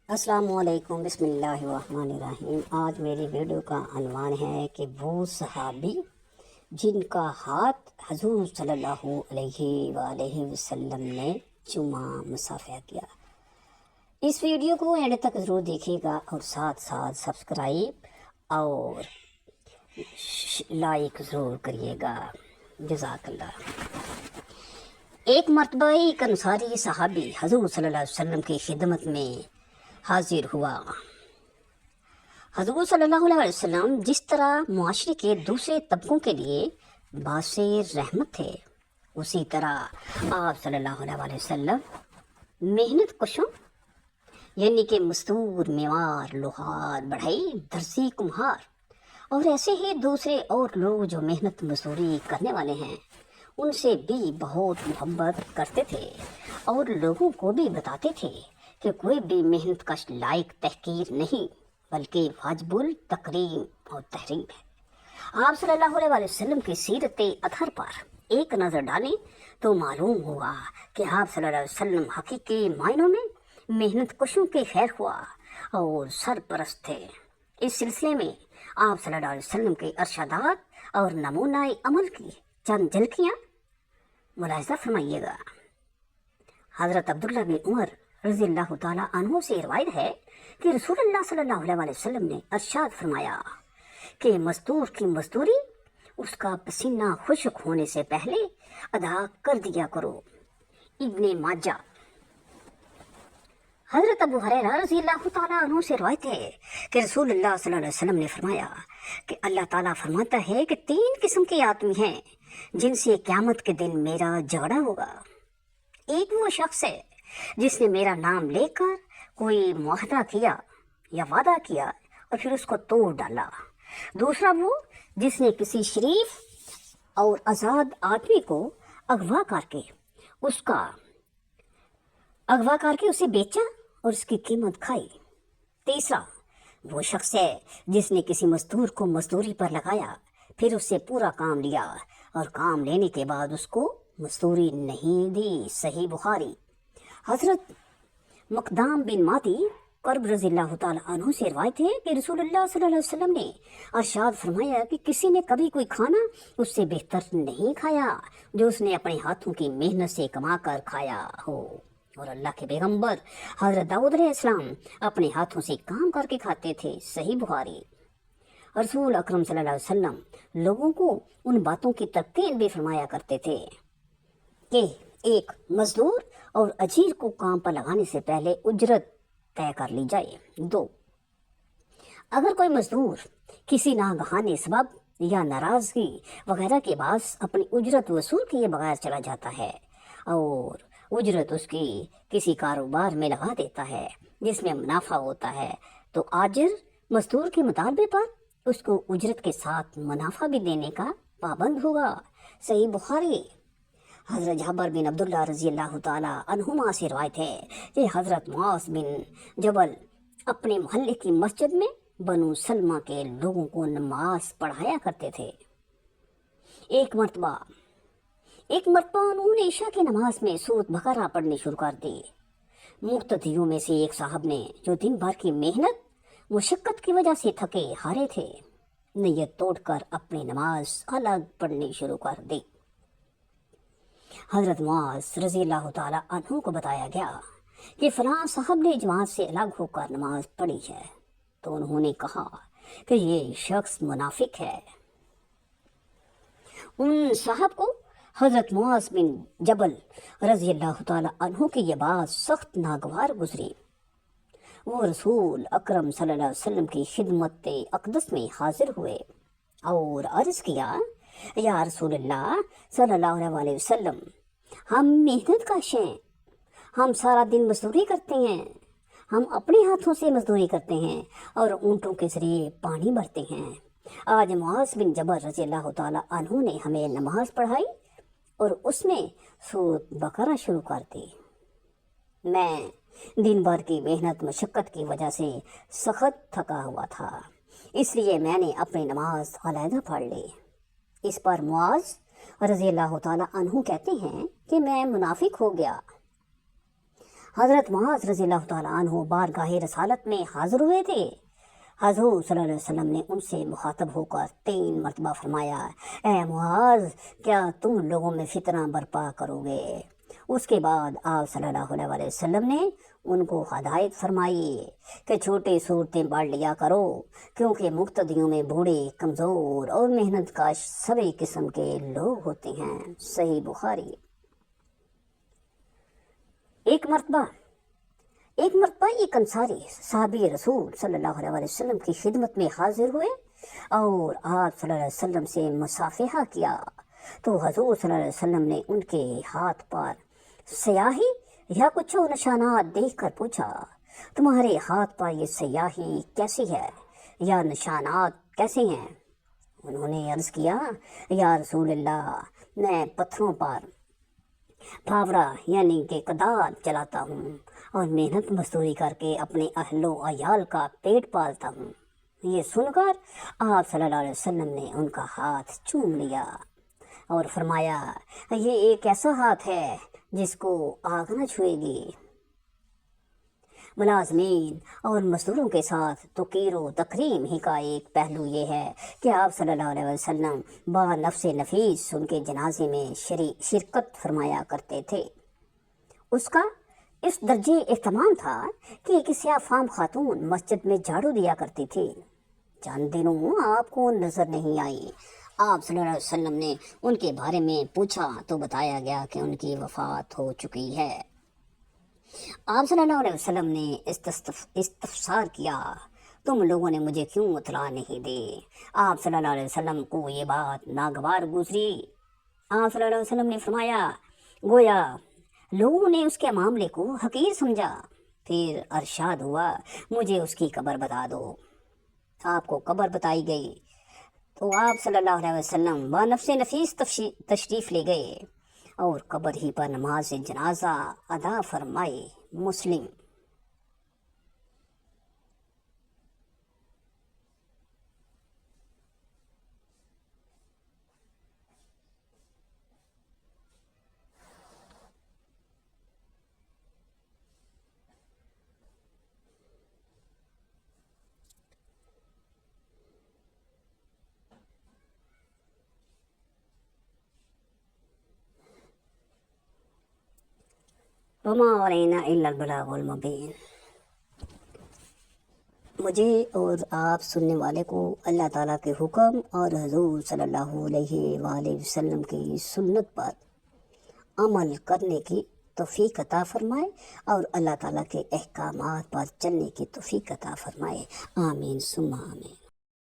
السلام علیکم، بسم اللہ الرحمن الرحیم۔ آج میری ویڈیو کا عنوان ہے کہ وہ صحابی جن کا ہاتھ حضور صلی اللہ علیہ وآلہ وسلم نے چوما، مصافحہ کیا۔ اس ویڈیو کو اینڈ تک ضرور دیکھیے گا اور ساتھ ساتھ سبسکرائب اور لائک ضرور کریے گا، جزاک اللہ۔ ایک مرتبہ ایک انصاری صحابی حضور صلی اللہ علیہ وسلم کی خدمت میں حاضر ہوا۔ حضور صلی اللہ علیہ وسلم جس طرح معاشرے کے دوسرے طبقوں کے لیے باعث رحمت تھے، اسی طرح آپ صلی اللہ علیہ وسلم محنت کشوں یعنی کہ مزدور، میوار، لوہار، بڑھئی، درزی، کمہار اور ایسے ہی دوسرے اور لوگ جو محنت مزدوری کرنے والے ہیں، ان سے بھی بہت محبت کرتے تھے اور لوگوں کو بھی بتاتے تھے کہ کوئی بھی محنت کش لائق تحقیر نہیں بلکہ واجب التکریم اور تحریم ہے۔ آپ صلی اللہ علیہ وسلم کی سیرت اطہر پر ایک نظر ڈالیں تو معلوم ہوگا کہ آپ صلی اللہ علیہ وسلم حقیقی معنوں میں محنت کشوں کے خیر خواہ اور سرپرست تھے۔ اس سلسلے میں آپ صلی اللہ علیہ وسلم کے ارشادات اور نمونہ عمل کی چند جھلکیاں ملاحظہ فرمائیے گا۔ حضرت عبداللہ بن عمر رضی اللہ تعالیٰ عنہ سے روایت ہے کہ رسول اللہ صلی اللہ علیہ وسلم نے ارشاد فرمایا کہ مزدور کی مزدوری اس کا پسینہ خشک ہونے سے پہلے ادا کر دیا کرو۔ ابن ماجہ۔ حضرت ابو ہریرہ رضی اللہ تعالیٰ عنہ سے روایت ہے کہ رسول اللہ صلی اللہ علیہ وسلم نے فرمایا کہ اللہ تعالیٰ فرماتا ہے کہ 3 قسم کے آدمی ہیں جن سے قیامت کے دن میرا جھگڑا ہوگا۔ ایک وہ شخص ہے جس نے میرا نام لے کر کوئی معاہدہ کیا یا وعدہ کیا اور پھر اس کو توڑ ڈالا۔ دوسرا وہ جس نے کسی شریف اور آزاد آدمی کو اغوا کر کے اسے بیچا اور اس کی قیمت کھائی۔ تیسرا وہ شخص ہے جس نے کسی مزدور کو مزدوری پر لگایا، پھر اس سے پورا کام لیا اور کام لینے کے بعد اس کو مزدوری نہیں دی۔ صحیح بخاری۔ حضرت مقدام بن ماتی قرب رضی اللہ تعالیٰ عنہ سے روایت ہے کہ رسول اللہ صلی اللہ علیہ وسلم نے ارشاد فرمایا کہ کسی نے کبھی کوئی کھانا اس سے بہتر نہیں کھایا جو اس نے اپنے ہاتھوں کی محنت سے کما کر کھایا ہو۔ اور اللہ کے پیغمبر حضرت داؤد علیہ السلام اپنے ہاتھوں سے کام کر کے کھاتے تھے۔ صحیح بخاری۔ رسول اکرم صلی اللہ علیہ وسلم لوگوں کو ان باتوں کی تلقین بھی فرمایا کرتے تھے کہ ایک مزدور اور اجیر کو کام پر لگانے سے پہلے اجرت طے کر لی جائے۔ 2، اگر کوئی مزدور کسی ناگہانی سبب یا ناراضگی وغیرہ کے باعث اپنی اجرت وصول کیے بغیر چلا جاتا ہے اور اجرت اس کی کسی کاروبار میں لگا دیتا ہے جس میں منافع ہوتا ہے تو آجر مزدور کے مطالبے پر اس کو اجرت کے ساتھ منافع بھی دینے کا پابند ہوگا۔ صحیح بخاری۔ حضرت جابر بن عبداللہ رضی اللہ تعالیٰ عنہما سے روایت ہے کہ حضرت معاذ بن جبل اپنے محلے کی مسجد میں بنو سلمہ کے لوگوں کو نماز پڑھایا کرتے تھے۔ ایک مرتبہ انہوں نے عشاء کی نماز میں سورۃ بقرہ پڑھنی شروع کر دی۔ مقتدیوں میں سے ایک صاحب نے جو دن بھر کی محنت مشقت کی وجہ سے تھکے ہارے تھے، نیت توڑ کر اپنی نماز الگ پڑھنی شروع کر دی۔ حضرت معاذ رضی اللہ تعالیٰ عنہ کو بتایا گیا کہ فلاں صاحب نے جماعت سے الگ ہو کر نماز پڑھی ہے، تو انہوں نے کہا کہ یہ شخص منافق ہے۔ ان صاحب کو حضرت معاذ بن جبل رضی اللہ تعالیٰ عنہ کی یہ بات سخت ناگوار گزری۔ وہ رسول اکرم صلی اللہ علیہ وسلم کی خدمت اقدس میں حاضر ہوئے اور عرض کیا، یا رسول اللہ صلی اللہ علیہ وسلم، ہم محنت کش ہیں، ہم سارا دن مزدوری کرتے ہیں، ہم اپنے ہاتھوں سے مزدوری کرتے ہیں اور اونٹوں کے ذریعے پانی بھرتے ہیں۔ آج معاذ بن جبل رضی اللہ تعالیٰ عنہ نے ہمیں نماز پڑھائی اور اس میں سورۃ بقرہ شروع کر دی۔ میں دن بھر کی محنت مشقت کی وجہ سے سخت تھکا ہوا تھا، اس لیے میں نے اپنی نماز علیحدہ پڑھ لی۔ اس پر معاذ رضی اللہ تعالیٰ عنہ کہتے ہیں کہ میں منافق ہو گیا۔ حضرت معاذ رضی اللہ تعالیٰ عنہ بارگاہ رسالت میں حاضر ہوئے تھے۔ حضور صلی اللہ علیہ وسلم نے ان سے مخاطب ہو کر 3 مرتبہ فرمایا، اے معاذ، کیا تم لوگوں میں فتنہ برپا کرو گے؟ اس کے بعد آپ صلی اللہ علیہ وسلم نے ان کو ہدایت فرمائی کہ چھوٹی صورتیں پڑھ لیا کرو، کیونکہ مقتدیوں میں بوڑھے، کمزور اور محنت کش سبھی قسم کے لوگ ہوتے ہیں۔ صحیح بخاری۔ ایک مرتبہ ایک انصاری صحابی رسول صلی اللہ علیہ وسلم کی خدمت میں حاضر ہوئے اور آپ صلی اللہ علیہ وسلم سے مصافحہ کیا تو حضور صلی اللہ علیہ وسلم نے ان کے ہاتھ پر سیاہی یا کچھ نشانات دیکھ کر پوچھا، تمہارے ہاتھ پر یہ سیاہی کیسی ہے یا نشانات کیسے ہیں؟ انہوں نے عرض کیا، یا رسول اللہ، میں پتھروں پر پھاوڑا یعنی کہ کدال چلاتا ہوں اور محنت مزدوری کر کے اپنے اہل و عیال کا پیٹ پالتا ہوں۔ یہ سن کر آپ صلی اللہ علیہ وسلم نے ان کا ہاتھ چوم لیا اور فرمایا، یہ ایک ایسا ہاتھ ہے جس کو آگ نہ چھوئے گی۔ ملازمین اور مزدوروں کے ساتھ توقیر و تکریم ہی کا ایک پہلو یہ ہے کہ آپ صلی اللہ علیہ وسلم با نفس نفیس ان کے جنازے میں شرکت فرمایا کرتے تھے۔ اس کا اس درجے اہتمام تھا کہ ایک سیاہ فام خاتون مسجد میں جھاڑو دیا کرتی تھی۔ چند دنوں آپ کو نظر نہیں آئی۔ آپ صلی اللہ علیہ وسلم نے ان کے بارے میں پوچھا تو بتایا گیا کہ ان کی وفات ہو چکی ہے۔ آپ صلی اللہ علیہ وسلم نے استفسار کیا، تم لوگوں نے مجھے کیوں اطلاع نہیں دی؟ آپ صلی اللہ علیہ وسلم کو یہ بات ناگوار گزری۔ آپ صلی اللہ علیہ وسلم نے فرمایا، گویا لوگوں نے اس کے معاملے کو حقیر سمجھا۔ پھر ارشاد ہوا، مجھے اس کی قبر بتا دو۔ آپ کو قبر بتائی گئی تو آپ صلی اللہ علیہ وسلم با نفس نفیس تشریف لے گئے اور قبر ہی پر نماز جنازہ ادا فرمائی۔ مسلم۔ وما علینا الا البلاغ المبین۔ مجھے اور آپ سننے والے کو اللہ تعالیٰ کے حکم اور حضور صلی اللہ علیہ وآلہ وسلم کی سنت پر عمل کرنے کی توفیق عطا فرمائے اور اللہ تعالیٰ کے احکامات پر چلنے کی توفیق عطا فرمائے۔ آمین ثم آمین۔